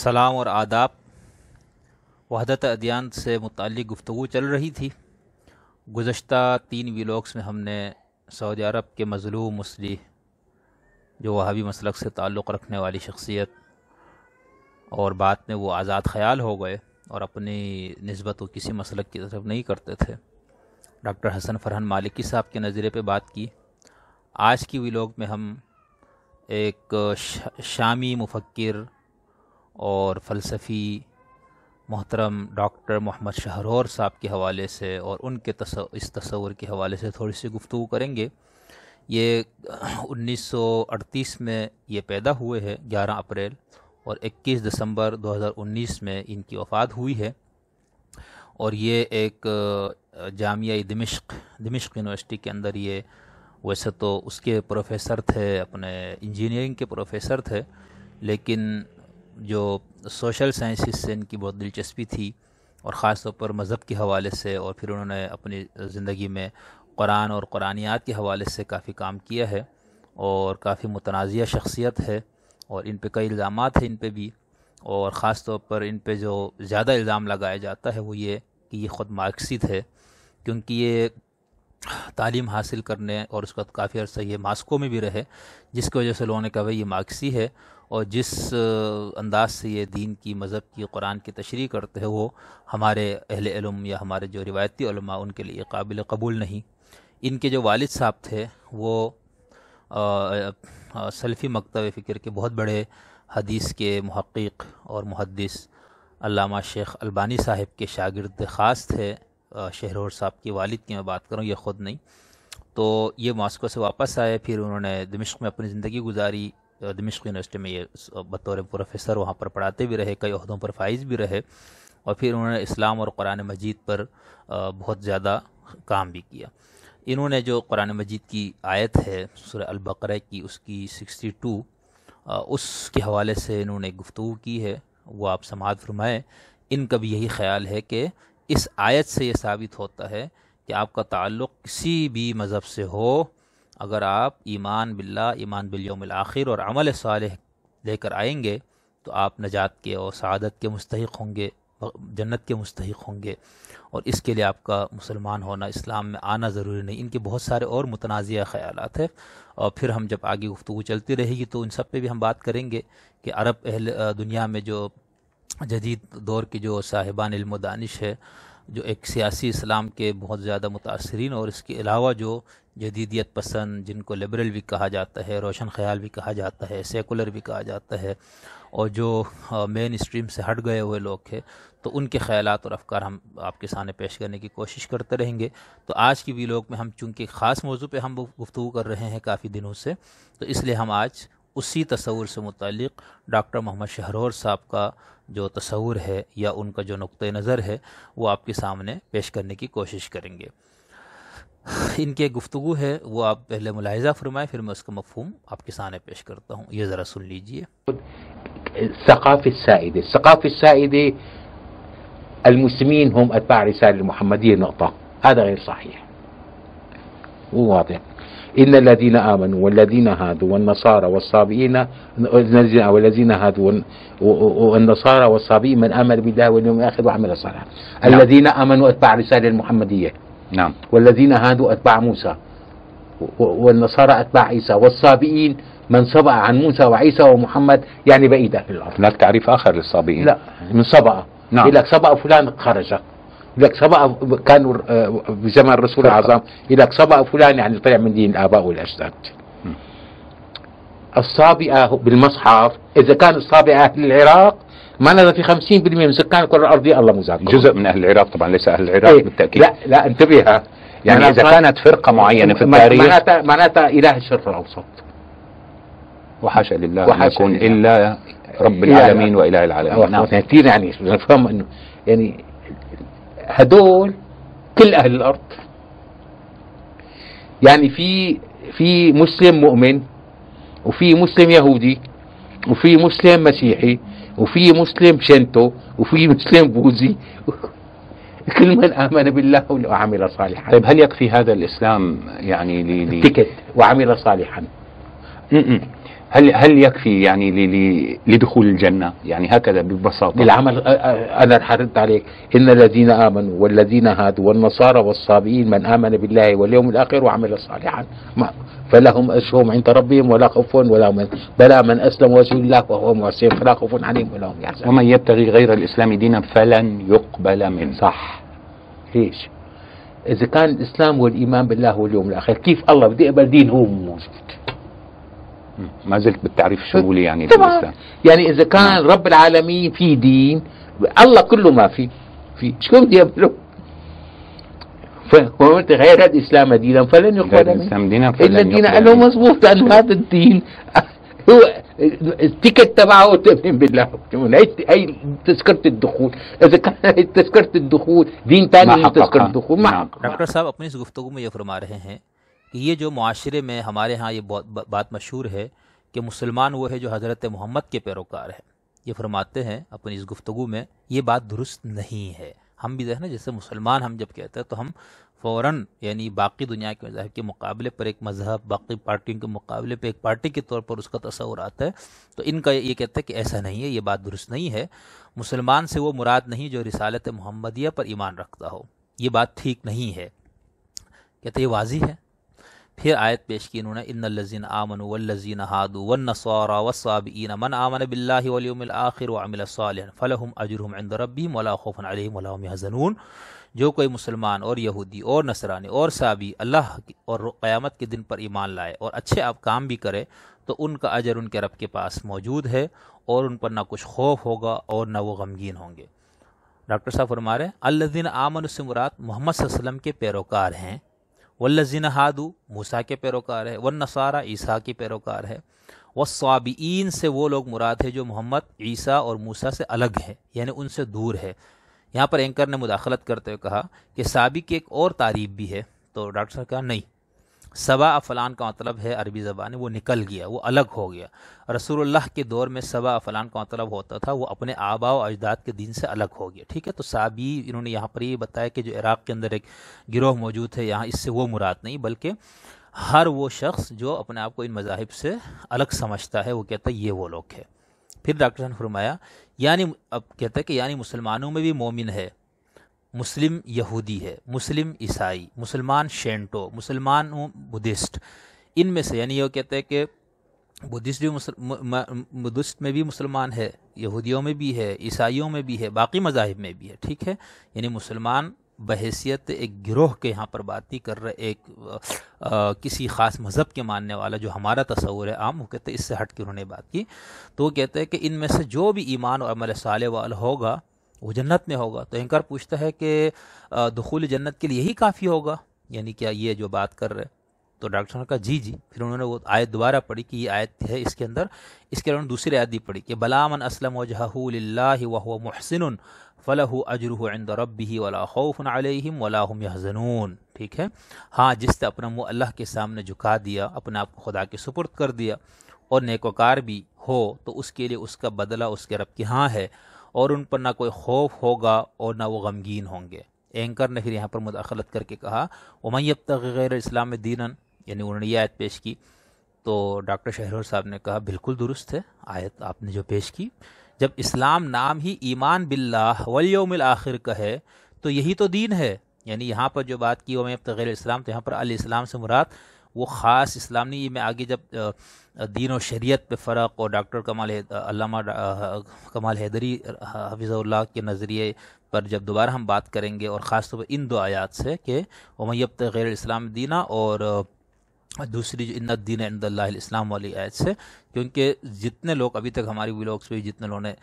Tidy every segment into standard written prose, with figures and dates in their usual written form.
سلام اور آداب۔ وحدت ادیان سے متعلق گفتگو چل رہی تھی۔ گزشتہ 3 ویلاگس میں ہم نے سعودی عرب کے مظلوم مسلح جو وہابی مسلک سے تعلق رکھنے والی شخصیت اور بعد میں وہ آزاد خیال ہو گئے اور اپنی نسبت وہ کسی مسلک کی طرف نہیں کرتے تھے، ڈاکٹر حسن فرحان مالکی صاحب کے نظریے پہ بات کی۔ آج کی ویلاگ میں ہم ایک شامی مفکر اور فلسفی محترم ڈاکٹر محمد شہرور صاحب کے حوالے سے اور ان کے اس تصور کے حوالے سے تھوڑی سی گفتگو کریں گے۔ یہ 1938 میں یہ پیدا ہوئے ہیں 11 اپریل اور 21 دسمبر 2019 میں ان کی وفات ہوئی ہے، اور یہ ایک جامعہ دمشق یونیورسٹی کے اندر، یہ ویسے تو اس کے پروفیسر تھے، اپنے انجینئرنگ کے پروفیسر تھے، لیکن جو سوشل سائنسز سے ان کی بہت دلچسپی تھی اور خاص طور پر مذہب کے حوالے سے، اور پھر انہوں نے اپنی زندگی میں قرآن اور قرآنیات کے حوالے سے کافی کام کیا ہے، اور کافی متنازعہ شخصیت ہے، اور ان پہ کئی الزامات ہیں ان پہ بھی، اور خاص طور پر ان پہ جو زیادہ الزام لگایا جاتا ہے وہ یہ کہ یہ خود مارکسی تھے، کیونکہ یہ تعلیم حاصل کرنے اور اس کا کافی عرصہ یہ ماسکو میں بھی رہے، جس کی وجہ سے لوگوں نے کہا بھائی یہ مارکسی ہے، اور جس انداز سے یہ دین کی، مذہب کی، قرآن کی تشریح کرتے ہیں وہ ہمارے اہل علم یا ہمارے جو روایتی علماء ان کے لیے قابل قبول نہیں۔ ان کے جو والد صاحب تھے وہ سلفی مکتب فکر کے بہت بڑے حدیث کے محقق اور محدث علامہ شیخ البانی صاحب کے شاگرد خاص تھے۔ شہرور صاحب کے والد کی میں بات کروں، یہ خود نہیں۔ تو یہ ماسکو سے واپس آئے، پھر انہوں نے دمشق میں اپنی زندگی گزاری۔ دمشق یونیورسٹی میں یہ بطور پروفیسر وہاں پر پڑھاتے بھی رہے، کئی عہدوں پر فائز بھی رہے، اور پھر انہوں نے اسلام اور قرآن مجید پر بہت زیادہ کام بھی کیا۔ انہوں نے جو قرآن مجید کی آیت ہے سورہ البقرہ کی، اس کی 62، اس کے حوالے سے انہوں نے گفتگو کی ہے، وہ آپ سماعت فرمائیں۔ ان کا بھی یہی خیال ہے کہ اس آیت سے یہ ثابت ہوتا ہے کہ آپ کا تعلق کسی بھی مذہب سے ہو، اگر آپ ایمان باللہ، ایمان بالیوم الآخر اور عمل صالح لے کر آئیں گے تو آپ نجات کے اور سعادت کے مستحق ہوں گے، جنت کے مستحق ہوں گے، اور اس کے لیے آپ کا مسلمان ہونا، اسلام میں آنا ضروری نہیں۔ ان کے بہت سارے اور متنازعہ خیالات ہیں، اور پھر ہم جب آگے گفتگو چلتی رہے گی تو ان سب پہ بھی ہم بات کریں گے کہ عرب دنیا میں جو جدید دور کے جو صاحبان علم و دانش ہے، جو ایک سیاسی اسلام کے بہت زیادہ متاثرین، اور اس کے علاوہ جو جدیدیت پسند، جن کو لبرل بھی کہا جاتا ہے، روشن خیال بھی کہا جاتا ہے، سیکولر بھی کہا جاتا ہے، اور جو مین اسٹریم سے ہٹ گئے ہوئے لوگ ہیں، تو ان کے خیالات اور افکار ہم آپ کے سامنے پیش کرنے کی کوشش کرتے رہیں گے۔ تو آج کی ویلاگ میں ہم چونکہ خاص موضوع پہ ہم گفتگو کر رہے ہیں کافی دنوں سے، تو اس لیے ہم آج اسی تصور سے متعلق ڈاکٹر محمد شہرور صاحب کا جو تصور ہے یا ان کا جو نقطہ نظر ہے وہ آپ کے سامنے پیش کرنے کی کوشش کریں گے۔ ان کے گفتگو ہے وہ آپ پہلے ملاحظہ فرمائیں، پھر میں اس کا مفہوم آپ کے سامنے پیش کرتا ہوں، یہ ذرا سن لیجئے۔ الثقافة السائدة المسلمين هم أتباع الرسالة المحمدية نقطة، هذا غير صحيح وواضح. إن الذين آمنوا والذين هادوا والنصارى والصابئين والذين هادوا والنصارى والصابئين من آمن بالله واليوم الآخر وعمل صالحا. الذين آمنوا أتباع الرسالة المحمدية، نعم، والذين هادوا أتباع موسى والنصارى أتباع عيسى والصابئين من صبأ عن موسى وعيسى ومحمد، يعني بعيد في الأرض. هناك تعريف آخر للصابئين؟ لا، من صبأ، نعم، يقول لك صبأ فلان خرج، يقول لك صبأ كانوا بزمن الرسول الأعظم، يقول لك صبأ فلان يعني طلع من دين الآباء والأجداد. الصابئة بالمصحف إذا كان الصابئة أهل العراق معناته في 50% من سكان الكرة الأرضية الله مزاقهم. جزء من أهل العراق طبعا، ليس أهل العراق بالتأكيد. لا انتبه، يعني إذا كانت فرقة معينة في التاريخ معناتها إله الشرق الأوسط، وحاشا لله أن يكون إلا رب العالمين وإله العالمين. نعم، كثير يعني نفهم إنه يعني هدول كل أهل الأرض، يعني في مسلم مؤمن، وفي مسلم يهودي، وفي مسلم مسيحي، وفي مسلم شنتو، وفي مسلم بوذي، كل من آمن بالله وعمل صالحا. طيب هل يكفي هذا الإسلام يعني تكت وعمل صالحا؟ هل يكفي يعني لدخول الجنة؟ يعني هكذا ببساطة بالعمل. أنا حردت عليك: إن الذين آمنوا والذين هادوا والنصارى والصابئين من آمن بالله واليوم الآخر وعمل صالحا فلهم أجرهم عند ربهم ولا خوف ولا هم بلى من أسلم وجهه لله وهو محسن فلا خوف عليهم ولا هم يحزنون. ومن يبتغي غير الإسلام دينا فلن يقبل منه. صح. ليش؟ إذا كان الإسلام والإيمان بالله واليوم الآخر، كيف الله بده يقبل دين هو موجود؟ ما زلت بالتعريف الشمولي يعني للإسلام. يعني إذا كان رب العالمين في دين، الله كله ما في شو بده يقبله؟ فقلت غير الإسلام دينا فلن يقبل منه. إن الدين قالوا مضبوط، لأنه هذا الدين هو التيكت تبعه تؤمن بالله. هي تذكرة الدخول. إذا كان تذكرة الدخول دين ثاني تذكرة الدخول ما حقق. ڈاکٹر صاحب اپنی اس گفتگو میں یہ فرما رہے ہیں کہ یہ جو معاشرے میں ہمارے ہاں یہ بات مشہور ہے کہ مسلمان وہ ہے جو حضرت محمد کے پیروکار ہے، یہ فرماتے ہیں اپنی اس گفتگو میں یہ بات درست نہیں ہے. ہم بھی دیکھنا جیسے مسلمان ہم جب کہتے ہیں تو ہم فوراً یعنی باقی دنیا کے مذاہب کے مقابلے پر ایک مذہب، باقی پارٹیوں کے مقابلے پہ ایک پارٹی کے طور پر اس کا تصور آتا ہے. تو ان کا یہ کہتا ہے کہ ایسا نہیں ہے، یہ بات درست نہیں ہے. مسلمان سے وہ مراد نہیں جو رسالت محمدیہ پر ایمان رکھتا ہو، یہ بات ٹھیک نہیں ہے. کہتے یہ واضح ہے. پھر آیت پیش کی انہوں نے: ان الذین آمنوا والذین ہادوا والنصارى والصابئین من آمن باللہ والیوم الآخر وعمل صالحا فلہم اجرہم عند ربہم ولا خوف علیہم ولا ہم یحزنون. جو کوئی مسلمان اور یہودی اور نصرانی اور صابی اللہ اور قیامت کے دن پر ایمان لائے اور اچھے آپ کام بھی کرے تو ان کا اجر ان کے رب کے پاس موجود ہے اور ان پر نہ کچھ خوف ہوگا اور نہ وہ غمگین ہوں گے. ڈاکٹر صاحب فرما رہے ہیں الذین آمنوا سے مراد محمد صلی اللہ علیہ وسلم کے پیروکار ہیں، والذین ہادوا موسیٰ کے پیروکار ہے، والنصارى عیسیٰ کے پیروکار ہے، والصابئین سے وہ لوگ مراد ہے جو محمد، عیسیٰ اور موسیٰ سے الگ ہے یعنی ان سے دور ہے. یہاں پر اینکر نے مداخلت کرتے ہوئے کہا کہ صابی کی ایک اور تعریف بھی ہے. تو ڈاکٹر صاحب کہا نہیں، سبا فلان کا مطلب ہے عربی زبان میں وہ نکل گیا، وہ الگ ہو گیا. رسول اللہ کے دور میں سبا فلان کا مطلب ہوتا تھا وہ اپنے آباء و اجداد کے دین سے الگ ہو گیا. ٹھیک ہے، تو صابی انہوں نے یہاں پر یہ بتایا کہ جو عراق کے اندر ایک گروہ موجود ہے، یہاں اس سے وہ مراد نہیں بلکہ ہر وہ شخص جو اپنے آپ کو ان مذاہب سے الگ سمجھتا ہے وہ کہتا ہے یہ وہ لوگ ہے. پھر ڈاکٹر نے فرمایا یعنی اب کہتا ہے کہ یعنی مسلمانوں میں بھی مومن ہے، مسلم یہودی ہے، مسلم عیسائی، مسلمان شینٹو، مسلمان بدھسٹ، ان میں سے یعنی یہ کہتے ہیں کہ بدھسٹ میں بھی مسلمان ہے، یہودیوں میں بھی ہے، عیسائیوں میں بھی ہے، باقی مذاہب میں بھی ہے. ٹھیک ہے، یعنی مسلمان بحیثیت ایک گروہ کے یہاں پر بات نہیں کر رہے، ایک کسی خاص مذہب کے ماننے والا جو ہمارا تصور ہے عام، وہ کہتے ہیں اس سے ہٹ کے انہوں نے بات کی. تو وہ کہتے ہیں کہ ان میں سے جو بھی ایمان اور عمل صالح والا ہوگا وہ جنت میں ہوگا. تو انکار پوچھتا ہے کہ دخول جنت کے لیے یہی کافی ہوگا، یعنی کیا یہ جو بات کر رہے؟ تو ڈاکٹر صاحب نے کہا جی. پھر انہوں نے وہ آیت دوبارہ پڑھی کہ یہ آیت ہے اس کے اندر، اس کے انہوں نے دوسری آیت بھی پڑھی کہ بلا من اسلم وجہہ للہ وہو محسن فلہ اجرہ عند ربہ ولا خوف علیہم ولا ہم یحزنون. ٹھیک ہے، ہاں جس نے اپنا منہ اللہ کے سامنے جھکا دیا، اپنے آپ کو خدا کے سپرد کر دیا اور نیکوکار بھی ہو تو اس کے لیے اس کا بدلہ اس کے رب کے ہاں ہے اور ان پر نہ کوئی خوف ہوگا اور نہ وہ غمگین ہوں گے. اینکر نے پھر یہاں پر مداخلت کر کے کہا وَمَن يَبْتَغِ غَيْرَ الْإِسْلَامِ دِينًا، یعنی انہوں نے یہ آیت پیش کی. تو ڈاکٹر شہرور صاحب نے کہا بالکل درست ہے آیت آپ نے جو پیش کی. جب اسلام نام ہی ایمان باللہ والیوم الآخر کا ہے تو یہی تو دین ہے. یعنی یہاں پر جو بات کی وَمَن يَبْتَغِ غَيْرَ الْإِسْلَامِ، تو یہاں پر الاسلام سے مراد وہ خاص اسلام نہیں. میں آگے جب دین و شریعت پہ فرق اور ڈاکٹر علامہ کمال حیدری حفظہ اللہ کے نظریے پر جب دوبارہ ہم بات کریں گے، اور خاص طور پر ان دو آیات سے کہ وَمَن يَبْتَغِ غَيْرَ الْإِسْلَامِ دِينًا اور دوسری جو ان الدین عند اللہ الاسلام والی آیت سے، کیونکہ جتنے لوگ ابھی تک ہماری ولاگس پہ جتنے لوگوں نے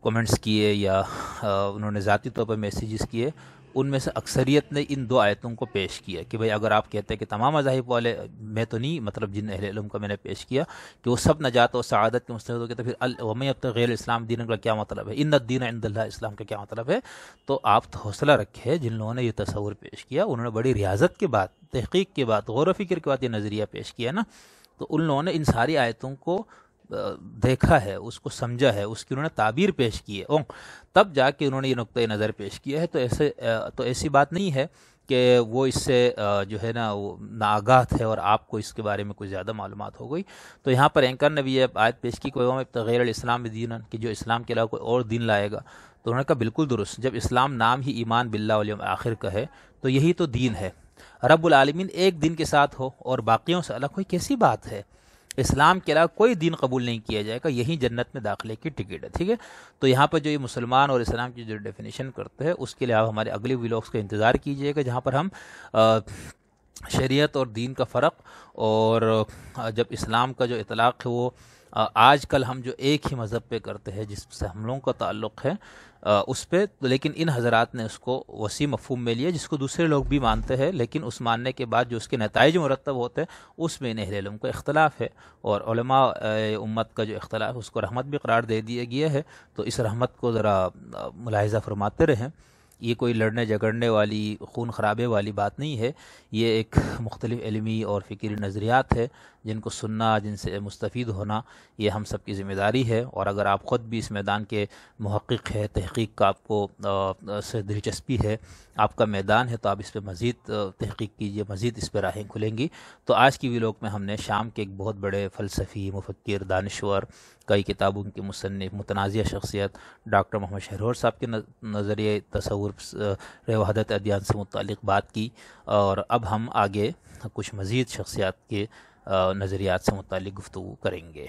کومنٹس کیے یا انہوں نے ذاتی طور پر میسیجز کیے، ان میں سے اکثریت نے ان دو آیتوں کو پیش کیا کہ بھئی اگر آپ کہتے ہیں کہ تمام مذاہب والے، میں تو نہیں، مطلب جن اہل علم کا میں نے پیش کیا کہ وہ سب نجات اور سعادت کے مستحق ہوتے، تو پھر وَمَن يَبْتَغِ غَيْرَ الْإِسْلَامِ دِينًا کا کیا مطلب ہے، ان الدین عند اللہ اسلام کا کیا مطلب ہے؟ تو آپ حوصلہ رکھے جن لوگوں نے یہ تصور پیش کیا، انہوں نے بڑی ریاضت کے بعد، تحقیق کے بعد، غور و فکر کے بعد یہ نظریہ پیش کیا نا. تو ان لوگوں نے ان ساری آیتوں کو دیکھا ہے، اس کو سمجھا ہے، اس کی انہوں نے تعبیر پیش کی ہے، تب جا کے انہوں نے یہ نقطۂ نظر پیش کیا ہے. تو ایسی بات نہیں ہے کہ وہ اس سے جو ہے نا وہ ناآگاہ ہے اور آپ کو اس کے بارے میں کوئی زیادہ معلومات ہو گئی. تو یہاں پر اینکر نے بھی یہ آیت پیش کی کہ وَمَن يَبْتَغِ غَيْرَ الْإِسْلَامِ دِينًا، کہ جو اسلام کے علاوہ کوئی اور دین لائے گا. تو انہوں نے کہا بالکل درست، جب اسلام نام ہی ایمان باللہ والیوم آخر کا ہے تو یہی تو دین ہے. رب العالمین ایک دین کے ساتھ ہو اور باقیوں سے الگ، کوئی کیسی بات ہے؟ اسلام کے علاوہ کوئی دین قبول نہیں کیا جائے گا، یہی جنت میں داخلے کی ٹکٹ ہے. ٹھیک ہے، تو یہاں پر جو یہ مسلمان اور اسلام کی جو ڈیفینیشن کرتے ہیں اس کے لیے آپ ہمارے اگلے ویلاگس کا انتظار کیجیے گا، جہاں پر ہم شریعت اور دین کا فرق، اور جب اسلام کا جو اطلاق ہے وہ آج کل ہم جو ایک ہی مذہب پہ کرتے ہیں جس سے ہم لوگوں کا تعلق ہے اس پہ، لیکن ان حضرات نے اس کو وسیع مفہوم میں لیا جس کو دوسرے لوگ بھی مانتے ہیں، لیکن اس ماننے کے بعد جو اس کے نتائج مرتب ہوتے ہیں اس میں ان اہل علم کا اختلاف ہے، اور علماء امت کا جو اختلاف اس کو رحمت بھی قرار دے دیا گیا ہے. تو اس رحمت کو ذرا ملاحظہ فرماتے رہیں. یہ کوئی لڑنے جھگڑنے والی خون خرابے والی بات نہیں ہے، یہ ایک مختلف علمی اور فکری نظریات ہے جن کو سننا، جن سے مستفید ہونا یہ ہم سب کی ذمہ داری ہے. اور اگر آپ خود بھی اس میدان کے محقق ہے، تحقیق کا آپ کو سے دلچسپی ہے، آپ کا میدان ہے، تو آپ اس پہ مزید تحقیق کیجئے، مزید اس پہ راہیں کھلیں گی. تو آج کی ویلاگ میں ہم نے شام کے ایک بہت بڑے فلسفی، مفکر، دانشور، کئی کتابوں کے مصنف، متنازع شخصیت ڈاکٹر محمد شہرور صاحب کے نظریے تصور وحدت ادیان سے متعلق بات کی، اور اب ہم آگے کچھ مزید شخصیات کے نظریات سے متعلق گفتگو کریں گے.